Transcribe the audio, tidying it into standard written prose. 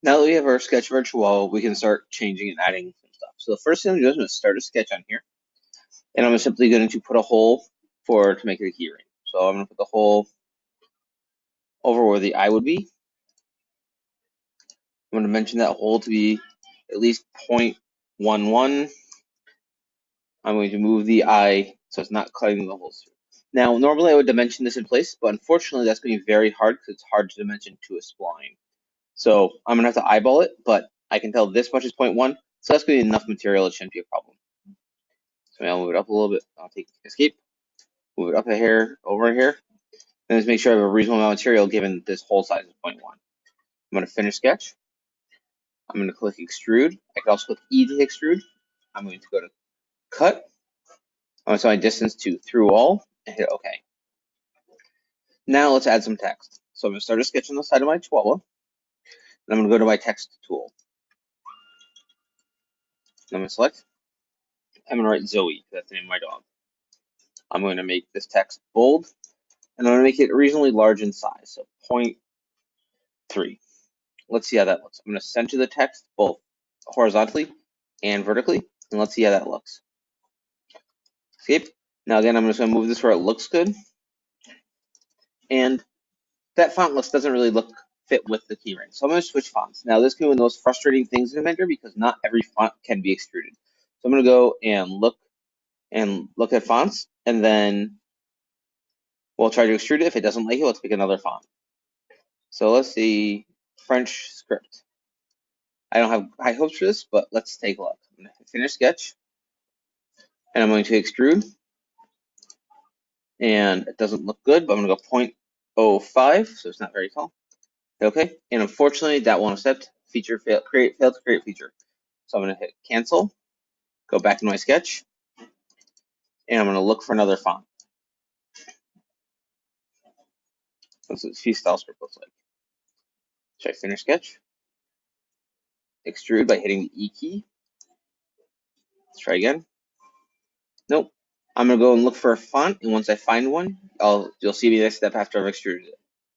Now that we have our sketch virtual, we can start changing and adding some stuff. So the first thing I'm going to do is start a sketch on here, and I'm simply going to put a hole to make it a keyring. So I'm going to put the hole over where the eye would be. I'm going to mention that hole to be at least 0.11. I'm going to move the eye so it's not cutting the holes through. Now, normally I would dimension this in place, but unfortunately that's going to be very hard because it's hard to dimension to a spline. So I'm going to have to eyeball it, but I can tell this much is 0.1, so that's going to be enough material. It shouldn't be a problem. So I'll move it up a little bit. I'll take escape, move it up a hair, over here, and just make sure I have a reasonable amount of material given this hole size is 0.1. I'm going to finish sketch. I'm going to click extrude. I can also click E to extrude. I'm going to go to cut. I'm going to set my distance to through all and hit OK. Now let's add some text. So I'm going to start a sketch on the side of my Chihuahua. And I'm going to go to my text tool. I'm going to select. I'm going to write Zoe. That's the name of my dog. I'm going to make this text bold. And I'm going to make it reasonably large in size. So 0.3. Let's see how that looks. I'm going to center the text both horizontally and vertically. And let's see how that looks. Escape. Now again, I'm just going to move this where it looks good. And that font list doesn't really fit with the keyring. So I'm going to switch fonts. Now this can be one of those frustrating things in Inventor because not every font can be extruded. So I'm going to go and look at fonts, and then we'll try to extrude it. If it doesn't like it, let's pick another font. So let's see, French script. I don't have high hopes for this, but let's take a look. I'm going to finish sketch, and I'm going to extrude, and it doesn't look good, but I'm going to go 0.05, so it's not very tall. Okay, and unfortunately that won't accept. Feature failed to create feature. So I'm going to hit cancel, go back to my sketch, and I'm going to look for another font. That's what Freestyle script looks like. Should I finish sketch? Extrude by hitting the E key. Let's try again. Nope. I'm going to go and look for a font, and once I find one, you'll see me next step after I've extruded it.